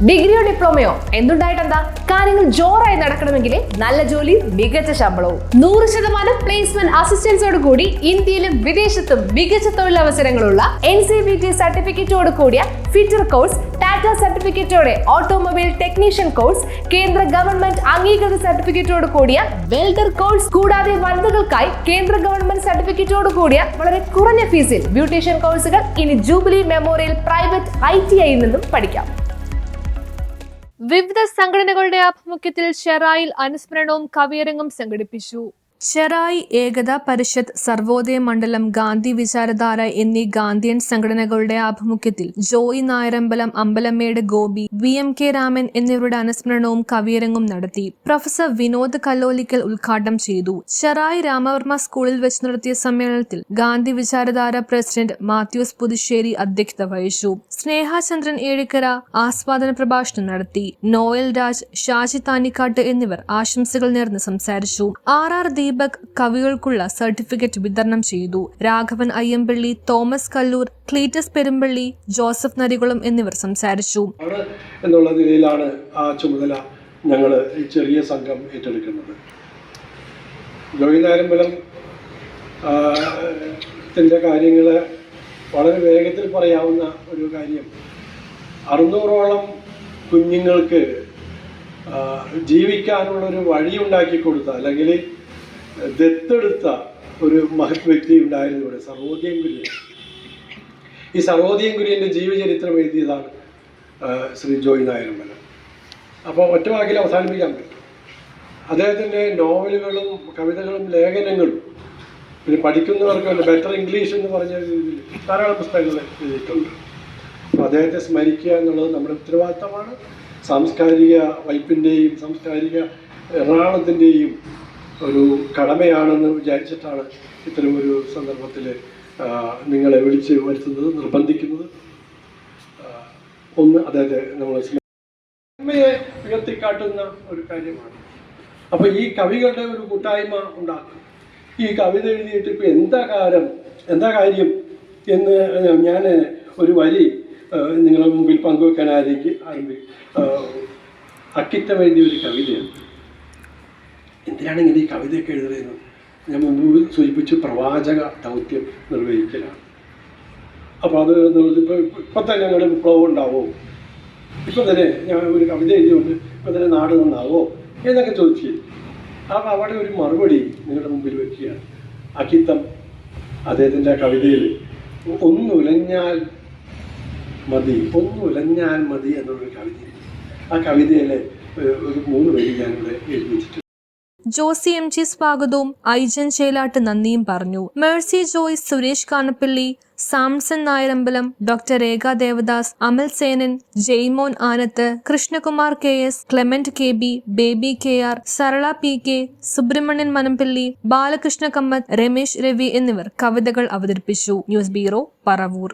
ഡിഗ്രിയോ ഡിപ്ലോമയോ എന്തുണ്ടായിട്ടെന്താ? കാര്യങ്ങൾ ജോറായി നടക്കണമെങ്കിൽ നല്ല ജോലി, മികച്ച ശമ്പളവും 100% പ്ലേസ്മെന്റ് അസിസ്റ്റൻസോട് കൂടി ഇന്ത്യയിലും വിദേശത്തും മികച്ച തൊഴിലവസരങ്ങളുള്ള NCVT സർട്ടിഫിക്കറ്റോട് കൂടിയ ഫിറ്റർ കോഴ്സ്, ടാറ്റ സർട്ടിഫിക്കറ്റോടെ ഓട്ടോമൊബൈൽ ടെക്നീഷ്യൻ കോഴ്സ്, കേന്ദ്ര ഗവൺമെന്റ് അംഗീകൃത സർട്ടിഫിക്കറ്റോട് കൂടിയ വെൽഡർ കോഴ്സ്, കൂടാതെ വനിതകൾക്കായി കേന്ദ്ര ഗവൺമെന്റ് സർട്ടിഫിക്കറ്റോട് കൂടിയ വളരെ കുറഞ്ഞ ഫീസിൽ ബ്യൂട്ടീഷ്യൻ കോഴ്സുകൾ ഇനി ജൂബിലി മെമ്മോറിയൽ പ്രൈവറ്റ് ITI നിന്നും പഠിക്കാം. വിവിധ സംഘടനകളുടെ ആഭിമുഖ്യത്തിൽ ചെറായിൽ അനുസ്മരണവും കവിയരങ്ങും സംഘടിപ്പിച്ചു. ചെറായി ഏകതാ പരിഷത്ത്, സർവോദയ മണ്ഡലം, ഗാന്ധി വിചാരധാര എന്നീ ഗാന്ധിയൻ സംഘടനകളുടെ ആഭിമുഖ്യത്തിൽ ജോയി നായരമ്പലം, അമ്പലമേട് ഗോപി, VMK രാമൻ എന്നിവരുടെ അനുസ്മരണവും കവിയരങ്ങും നടത്തി. പ്രൊഫസർ വിനോദ് കല്ലോലിക്കൽ ഉദ്ഘാടനം ചെയ്തു. ചെറായി രാമവർമ്മ സ്കൂളിൽ വെച്ച് നടത്തിയ സമ്മേളനത്തിൽ ഗാന്ധി വിചാരധാര പ്രസിഡന്റ് മാത്യൂസ് പുതുശ്ശേരി അധ്യക്ഷത വഹിച്ചു. സ്നേഹചന്ദ്രൻ ഏഴിക്കര ആസ്വാദന പ്രഭാഷണം നടത്തി. നോയൽ രാജ്, ഷാജി താനിക്കാട്ട് എന്നിവർ ആശംസകൾ നേർന്ന് സംസാരിച്ചു. RR ദീപക് കവികൾക്കുള്ള സർട്ടിഫിക്കറ്റ് വിതരണം ചെയ്തു. രാഘവൻ അയ്യമ്പള്ളി, തോമസ് കല്ലൂർ, ക്ലീറ്റസ് പെരുമ്പള്ളി, ജോസഫ് നരികുളം എന്നിവർ സംസാരിച്ചു. എന്നുള്ള നിലയിലാണ് ആ ചുമതല ഞങ്ങൾ ഈ ചെറിയ സംഘം ഏറ്റെടുക്കുന്നത്. ജോയി നായരമ്പലം കാര്യങ്ങൾ വളരെ വേഗത്തിൽ പറയാവുന്ന ഒരു കാര്യം, 600ഓളം കുഞ്ഞുങ്ങൾക്ക് ജീവിക്കാനുള്ളൊരു വഴി ഉണ്ടാക്കി കൊടുത്ത, അല്ലെങ്കിൽ ദത്തെടുത്ത ഒരു മഹത് വ്യക്തി ഉണ്ടായിരുന്നു ഇവിടെ, സർവോദയം കുര്യൻ. ഈ സർവോദയം കുര്യൻ്റെ ജീവചരിത്രം എഴുതിയതാണ് ശ്രീ ജോയി നായരമ്പലം. അപ്പോൾ ഒറ്റ വാക്കിൽ അവസാനിപ്പിക്കാൻ പറ്റും. അദ്ദേഹത്തിൻ്റെ നോവലുകളും കവിതകളും ലേഖനങ്ങളും പിന്നെ പഠിക്കുന്നവർക്ക് ബെറ്റർ ഇംഗ്ലീഷ് എന്ന് പറഞ്ഞ രീതിയിൽ ധാരാളം പുസ്തകങ്ങൾ എഴുതിയിട്ടുണ്ട്. അപ്പോൾ അദ്ദേഹത്തെ സ്മരിക്കുക എന്നുള്ളത് നമ്മുടെ ഉത്തരവാദിത്തമാണ്. സാംസ്കാരിക വൈപ്പിൻ്റെയും സാംസ്കാരിക എറണാകുളത്തിൻ്റെയും ഒരു കടമയാണെന്ന് വിചാരിച്ചിട്ടാണ് ഇത്തരം ഒരു സന്ദർഭത്തിൽ നിങ്ങളെ വിളിച്ച് വരുത്തുന്നത്, നിർബന്ധിക്കുന്നത്. ഒന്ന്, അദ്ദേഹത്തെ നമ്മൾ സിനിമയെ ഉയർത്തിക്കാട്ടുന്ന ഒരു കാര്യമാണ്. അപ്പോൾ ഈ കവികളുടെ ഒരു കൂട്ടായ്മ ഉണ്ടാക്കും. ഈ കവിത എഴുതിയിട്ട് ഇപ്പോൾ എന്താ കാര്യം എന്ന് ഞാൻ ഒരു വരി നിങ്ങളുടെ മുമ്പിൽ പങ്കുവെക്കാൻ അക്കിത്തം എഴുതിയ ഒരു കവിതയാണ്. എന്തിനാണ് ഇങ്ങനെ ഈ കവിതയൊക്കെ എഴുതുന്നത്? ഞാൻ മുമ്പ് സൂചിപ്പിച്ച് പ്രവാചക ദൗത്യം നിർവഹിക്കലാണ്. അപ്പോൾ അത് ഇപ്പം തന്നെ ഞങ്ങളുടെ വിപ്ലവം ഉണ്ടാവോ, ഇപ്പം തന്നെ ഞാൻ ഒരു കവിത എഴുതിയുകൊണ്ട് ഇപ്പം തന്നെ നാട് നന്നാവോ എന്നൊക്കെ ചോദിച്ചു. അപ്പോൾ അവിടെ ഒരു മറുപടി നിങ്ങളുടെ മുമ്പിൽ വയ്ക്കുകയാണ്. അക്കിത്തം അദ്ദേഹത്തിൻ്റെ കവിതയിൽ ഒന്നുലഞ്ഞാൽ മതി എന്നുള്ളൊരു കവിത. ആ കവിതയിലെ ഒരു 3 വരി ഞാനിവിടെ എഴുതി വെച്ചിട്ടുണ്ട്. ജോസി MG സ്വാഗതവും ഐജൻ ചേലാട്ട് നന്ദിയും പറഞ്ഞു. Mercy Joy, Suresh Kanappally, Samson Nayarambalam, doctor Rekha Devadas, Amal Senan, Jaimon Anath, Krishnakumar KS, Clement KB, Baby KR, Sarala PK, Subrahmanyan Manampally, Balakrishna Kammath, Ramesh Ravi എന്നിവർ കവിതകൾ അവതരിപ്പിച്ചു. News bureau, Paravur.